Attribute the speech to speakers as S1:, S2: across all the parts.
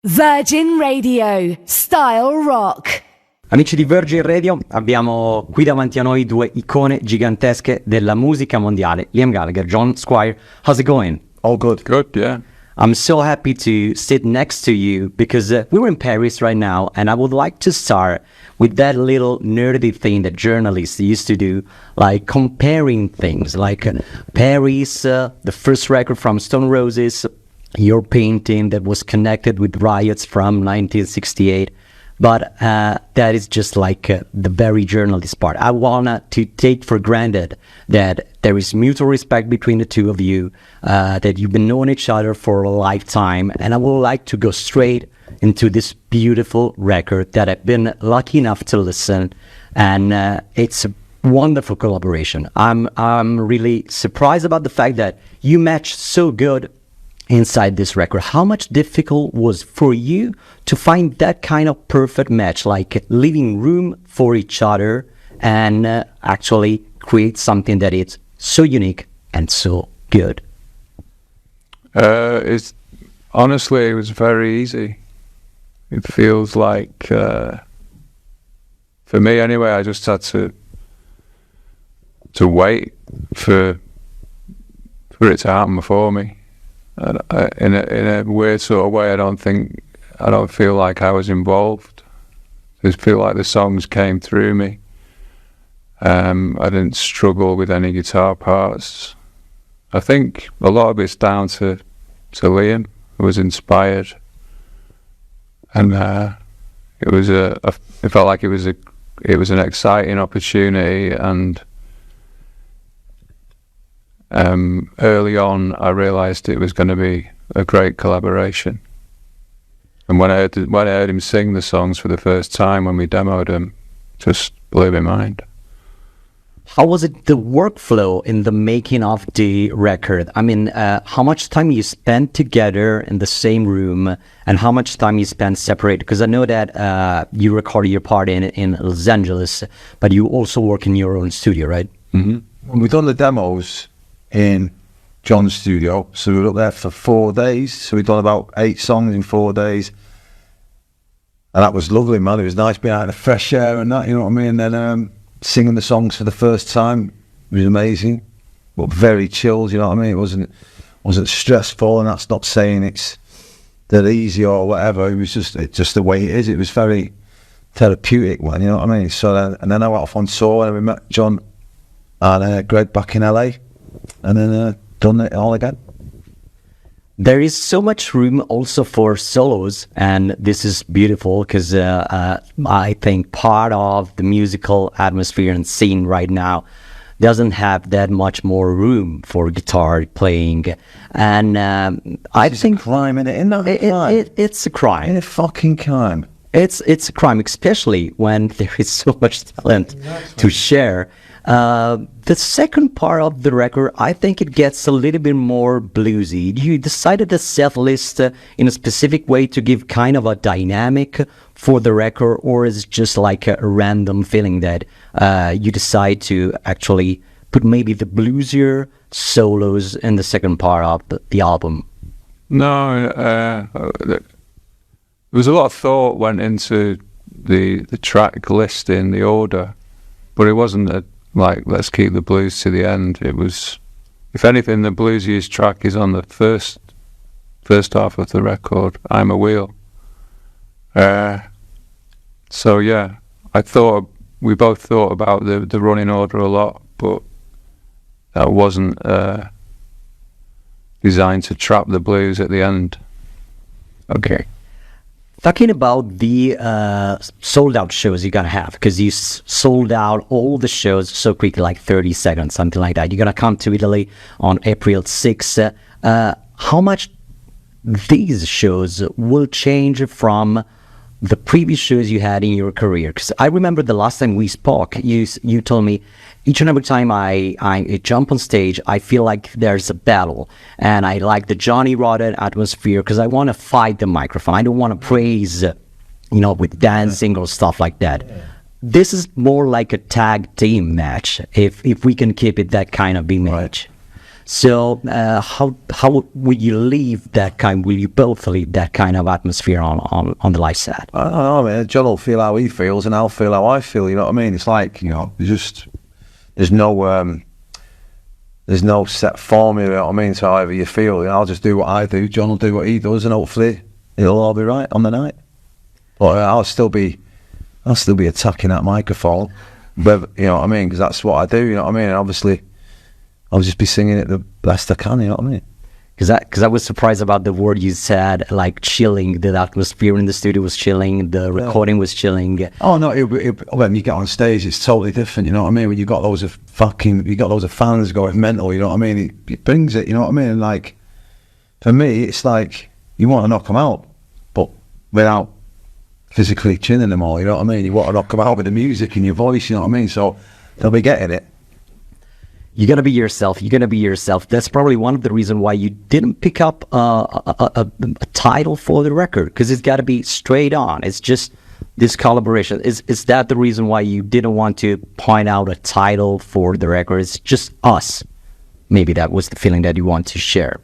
S1: Virgin Radio, Style Rock.
S2: Amici di Virgin Radio, abbiamo qui davanti a noi due icone gigantesche della musica mondiale, Liam Gallagher, John Squire. How's it going?
S3: All good.
S4: Good, yeah.
S2: I'm so happy to sit next to you because we're in Paris right now, and I would like to start with that little nerdy thing that journalists used to do, like comparing things, like Paris, the first record from Stone Roses, your painting that was connected with riots from 1968. But that is just like the very journalist part. I want to take for granted that there is mutual respect between the two of you, that you've been knowing each other for a lifetime. And I would like to go straight into this beautiful record that I've been lucky enough to listen. And it's a wonderful collaboration. I'm really surprised about the fact that you match so good inside this record. How much difficult was for you to find that kind of perfect match, like leaving room for each other and actually create something that is so unique and so good?
S4: It's honestly, it was very easy. It feels like, for me anyway, I just had to wait for it to happen for me. In a weird sort of way, I don't feel like I was involved. I just feel like the songs came through me. I didn't struggle with any guitar parts. I think a lot of it's down to Liam, who was inspired, and it felt like it was an exciting opportunity. And early on, I realised it was going to be a great collaboration. And when I heard him sing the songs for the first time, when we demoed them, just blew my mind.
S2: How was it, the workflow in the making of the record? I mean, how much time you spent together in the same room, and how much time you spent separated? Because I know that you recorded your part in Los Angeles, but you also work in your own studio, right?
S3: Mm-hmm. When we've done the demos in John's studio, so we were up there for 4 days, so we'd done about 8 songs in 4 days, and that was lovely, man. It was nice being out in the fresh air and that, you know what I mean. And then singing the songs for the first time was amazing, but very chilled, you know what I mean. It wasn't stressful, and that's not saying it's that easy or whatever. It was just the way it is. It was very therapeutic, man, you know what I mean. So then I went off on tour, and we met John and Greg back in LA, and then done it all again.
S2: There is so much room also for solos, and this is beautiful because I think part of the musical atmosphere and scene right now doesn't have that much more room for guitar playing, and I think
S3: a crime, isn't it?
S2: It's a crime.
S3: It's a fucking crime.
S2: It's a crime, especially when there is so much talent to share. The second part of the record, I think it gets a little bit more bluesy. You decided to set list in a specific way to give kind of a dynamic for the record, or is it just like a random feeling that you decide to actually put maybe the bluesier solos in the second part of the album?
S4: No, there was a lot of thought went into the track listing, the order, but it wasn't like, let's keep the blues to the end. It was, if anything, the bluesiest track is on the first half of the record, I'm a Wheel. So yeah, we both thought about the running order a lot, but that wasn't designed to trap the blues at the end.
S2: Okay. Talking about the sold out shows you're gonna have, because you sold out all the shows so quickly, like 30 seconds, something like that. You're gonna come to Italy on April 6th. How much these shows will change from the previous shows you had in your career? Because I remember the last time we spoke, you told me each and every time I jump on stage, I feel like there's a battle, and I like the Johnny Rotten atmosphere because I want to fight the microphone. I don't want to praise, with dancing or stuff like that. This is more like a tag team match, if we can keep it that kind of image. Right. So how will you leave that kind? Will you both leave that kind of atmosphere on the live set?
S3: I don't know, man. John will feel how he feels, and I'll feel how I feel. You know what I mean? It's like, you know, there's no set formula. You know what I mean? So however you feel, you know, I'll just do what I do. John will do what he does, and hopefully it'll all be right on the night. But I'll still be attacking that microphone, but you know what I mean? Because that's what I do. You know what I mean? And obviously, I'll just be singing it the best I can. You know what I mean?
S2: Because I was surprised about the word you said, like chilling. The atmosphere in the studio was chilling. The recording was chilling.
S3: Oh no! When you get on stage, it's totally different. You know what I mean? When you got loads of fans going mental. You know what I mean? It brings it. You know what I mean? And like for me, it's like you want to knock them out, but without physically chinning them all. You know what I mean? You want to knock them out with the music and your voice. You know what I mean? So they'll be getting it.
S2: You're gonna be yourself. You're gonna be yourself. That's probably one of the reasons why you didn't pick up a title for the record, because it's got to be straight on. It's just this collaboration. Is that the reason why you didn't want to point out a title for the record? It's just us. Maybe that was the feeling that you want to share.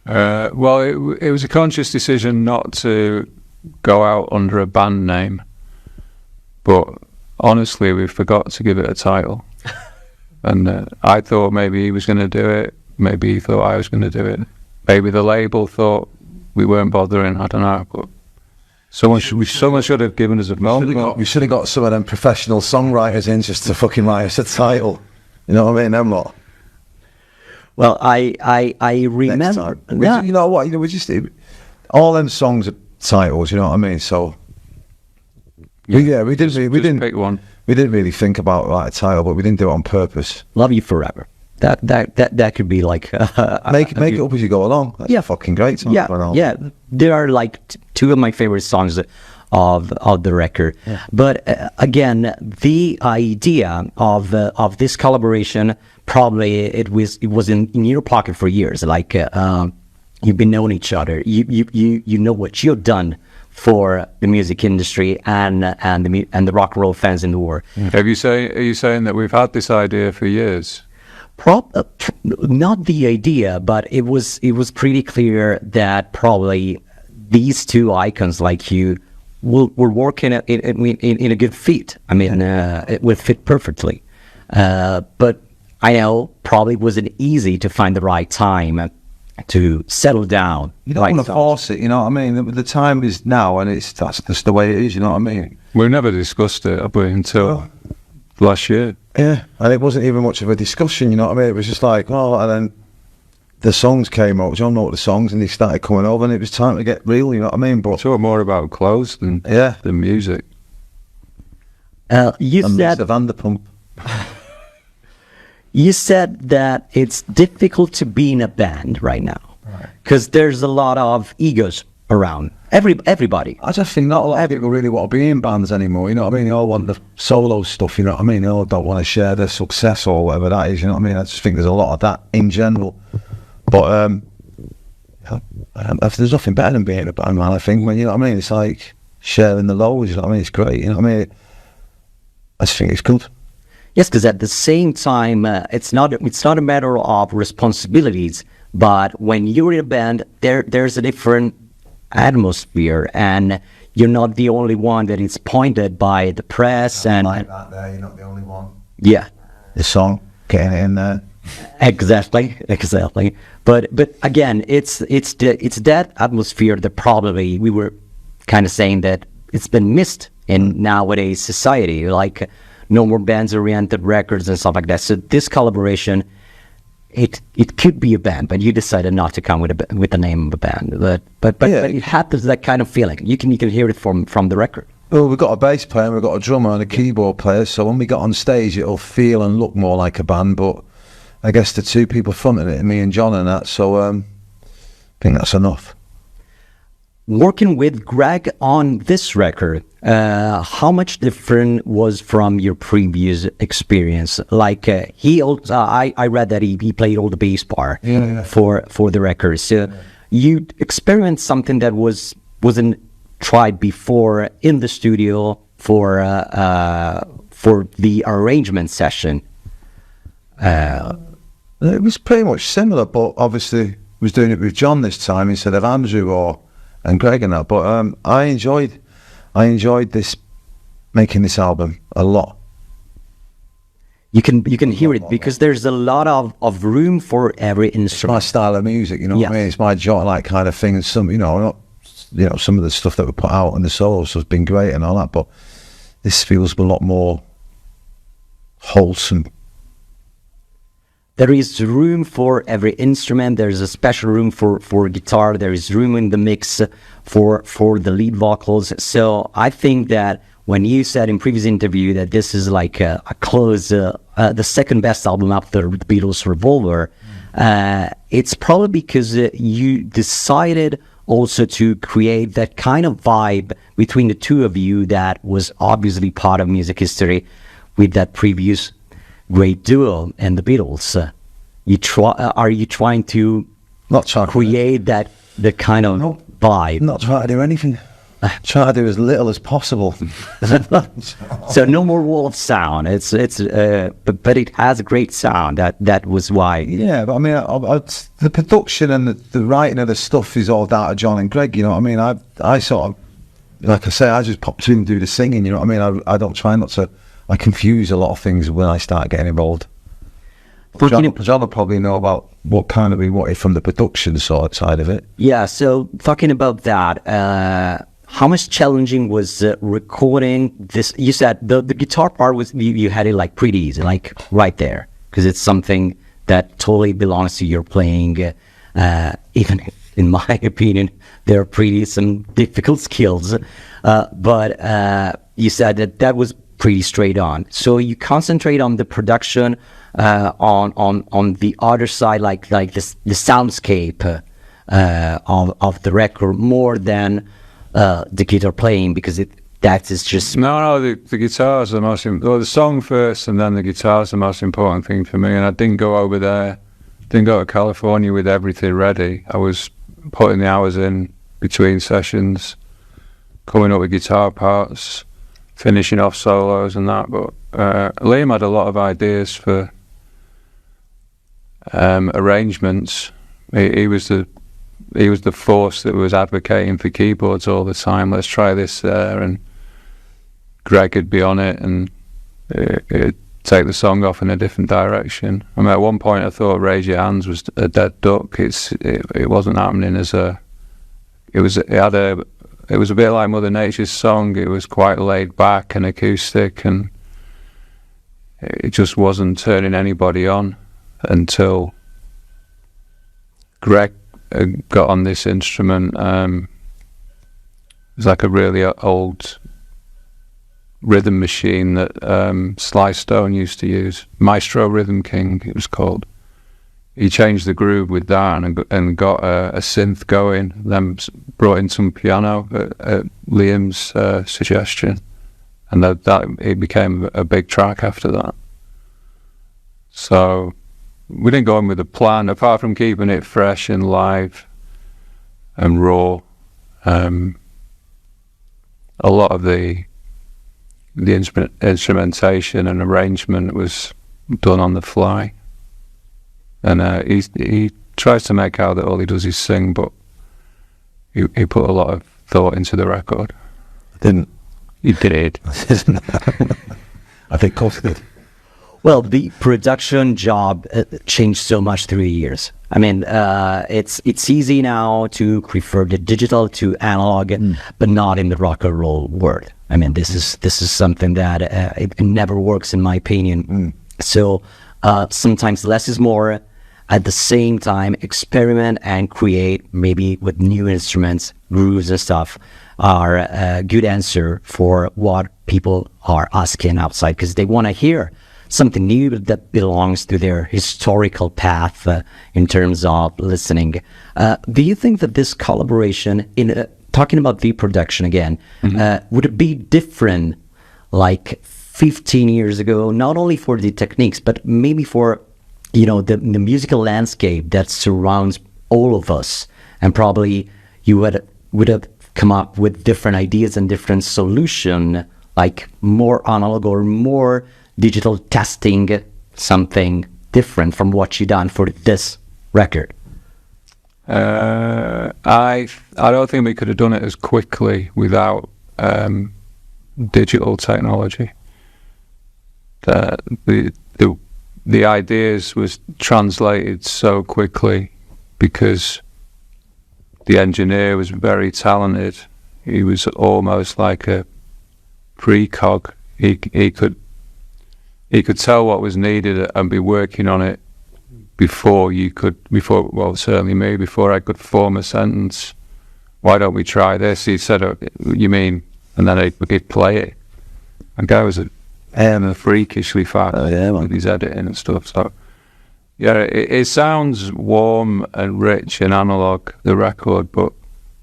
S4: Well, it was a conscious decision not to go out under a band name, but honestly, we forgot to give it a title. And I thought maybe he was going to do it. Maybe he thought I was going to do it. Maybe the label thought we weren't bothering. I don't know. But someone should have given us a phone.
S3: We should have got some of them professional songwriters in just to fucking write us a title. You know what I mean? Them lot.
S2: Well, I remember.
S3: Yeah. You know what? You know, we just all them songs are titles. You know what I mean? So we didn't
S4: pick one.
S3: We didn't really think about like a title, but we didn't do it on purpose.
S2: Love You Forever. That could be like
S3: make it up as you go along. That's fucking great.
S2: Yeah. There are like two of my favorite songs of the record. Yeah. But again, the idea of this collaboration, probably it was in your pocket for years. Like you've been knowing each other. You know what you've done for the music industry and the rock and roll fans in the world.
S4: Are you saying that we've had this idea for years?
S2: Not the idea, but it was pretty clear that probably these two icons like you were working in a good fit. I mean, it would fit perfectly. But I know probably wasn't easy to find the right time to settle down.
S3: You don't want to force it, you know what I mean? The time is now, and that's just the way it is, you know what I mean?
S4: We've never discussed it, have we, until last year.
S3: Yeah, and it wasn't even much of a discussion, you know what I mean? It was just like, and then the songs came out, John wrote the songs, and they started coming over, and it was time to get real, you know what I mean? But
S4: it's more about clothes than music.
S2: You said
S3: the Vanderpump.
S2: You said that it's difficult to be in a band right now because there's a lot of egos around. Everybody.
S3: I just think not a lot of people really want to be in bands anymore. You know what I mean? They all want the solo stuff. You know what I mean? They all don't want to share their success or whatever that is. You know what I mean? I just think there's a lot of that in general. But there's nothing better than being in a band, man. I think when you know what I mean, it's like sharing the lows. You know what I mean? It's great. You know what I mean? I just think it's good.
S2: Yes, because at the same time, it's not a matter of responsibilities, but when you're in a band, there's a different atmosphere, and you're not the only one that is pointed by the press. And
S3: like that, there, you're not the only one.
S2: Yeah,
S3: the song getting it in there.
S2: Exactly. But again, it's that atmosphere that probably we were kind of saying that it's been missed in nowadays society, like. No more bands-oriented records and stuff like that. So this collaboration, it could be a band, but you decided not to come with the name of a band. But it had that kind of feeling. You can hear it from the record.
S3: Well, we've got a bass player, we've got a drummer and a keyboard player. So when we got on stage, it'll feel and look more like a band. But I guess the two people fronting it, me and John, and that. So I think that's enough.
S2: Working with Greg on this record, how much different was from your previous experience? Like I read that he played all the bass part for the record. So you experienced something that wasn't tried before in the studio for the arrangement session.
S3: It was pretty much similar, but obviously was doing it with John this time instead of Andrew and Greg and that. But I enjoyed this, making this album a lot.
S2: You can hear it because there's a lot of room for every
S3: It's
S2: instrument.
S3: my style of music, you know
S2: Yeah.
S3: what I mean? It's my joint like kind of thing. And some, some of the stuff that we put out and the solos has been great and all that, but this feels a lot more wholesome.
S2: There is room for every instrument. There's a special room for guitar. There is room in the mix for the lead vocals. So I think that when you said in previous interview that this is like a close, the second best album after the Beatles' Revolver, it's probably because you decided also to create that kind of vibe between the two of you that was obviously part of music history with that previous great duo and the Beatles. Are you trying to
S3: Not trying to
S2: create the kind of vibe?
S3: Not trying to do anything. Try to do as little as possible.
S2: So no more wall of sound. But it has a great sound. That was why.
S3: Yeah, but I mean, the production and the writing of the stuff is all down to John and Greg. You know what I mean? I sort of, like I say, I just pop in and do the singing. You know what I mean? I don't try not to. I confuse a lot of things when I start getting involved. John will probably know about what kind of we wanted from the production side of it.
S2: Yeah. So talking about that. How much challenging was recording this? You said the guitar part was, you had it like pretty easy, like right there, because it's something that totally belongs to your playing. Even if, in my opinion, there are some difficult skills. But you said that was pretty straight on. So you concentrate on the production, on the other side, like the soundscape of the record more than the guitar playing, because that is just
S4: the guitar's the most the song first and then the guitar's the most important thing for me. And I didn't go over there, didn't go to California with everything ready. I was putting the hours in between sessions, coming up with guitar parts, finishing off solos and that. But Liam had a lot of ideas for arrangements. He was the force that was advocating for keyboards all the time. Let's try this there, and Greg would be on it and it'd take the song off in a different direction. I mean, at one point I thought "Raise Your Hands" was a dead duck. It wasn't happening as a. It was a bit like Mother Nature's song. It was quite laid back and acoustic, and it just wasn't turning anybody on until Greg got on this instrument. It was like a really old rhythm machine that Sly Stone used to use, Maestro Rhythm King it was called. He changed the groove with that and got a synth going, then brought in some piano at Liam's suggestion, and that it became a big track after that. So we didn't go in with a plan, apart from keeping it fresh and live and raw. A lot of the instrumentation and arrangement was done on the fly. And he tries to make out that all he does is sing, but he put a lot of thought into the record.
S3: I didn't.
S4: He did.
S3: I think Cox did.
S2: Well, the production job changed so much through the years. I mean, it's easy now to prefer the digital to analog, but not in the rock and roll world. I mean, this is something that it never works, in my opinion. So sometimes less is more. At the same time, experiment and create, maybe with new instruments, grooves and stuff, are a good answer for what people are asking outside, because they want to hear something new that belongs to their historical path in terms of listening. Do you think that this collaboration, in talking about the production again, would it be different like 15 years ago, not only for the techniques, but maybe for the musical landscape that surrounds all of us, and probably you would have come up with different ideas and different solution, like more analog or more digital testing something different from what you done for this record?
S4: I don't think we could have done it as quickly without digital technology. The ideas was translated so quickly because the engineer was very talented. He was almost like a precog. He could tell what was needed and be working on it before certainly me, before I could form a sentence. Why don't we try this? He said, you mean? And then he'd play it. And guy was freakishly fast with his editing and stuff. So yeah, it sounds warm and rich and analog, the record, but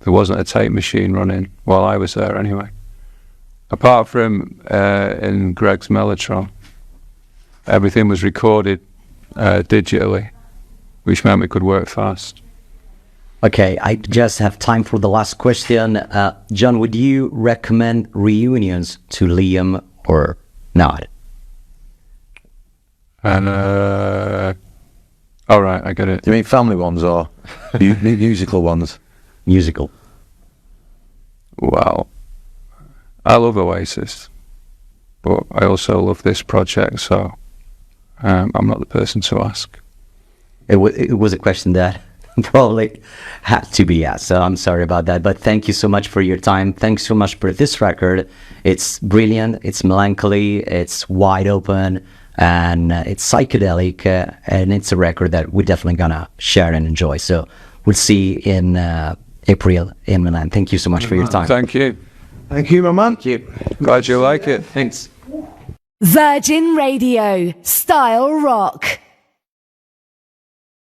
S4: there wasn't a tape machine running while I was there anyway. Apart from in Greg's Mellotron, everything was recorded digitally, which meant we could work fast.
S2: Okay, I just have time for the last question. John, would you recommend reunions to Liam or not?
S4: And all right, I get it.
S3: Do you mean family ones or musical ones?
S2: Musical.
S4: Well, I love Oasis, but I also love this project, so I'm not the person to ask.
S2: It was a question that probably had to be asked, so I'm sorry about that. But thank you so much for your time. Thanks so much for this record. It's brilliant, it's melancholy, it's wide open, and it's psychedelic, and it's a record that we're definitely gonna share and enjoy. So we'll see in April in Milan. Thank you so much for your time.
S4: Thank you.
S3: Thank you, my man.
S2: Thank you.
S4: Glad you like it.
S2: Thanks.
S1: Virgin Radio, Style Rock.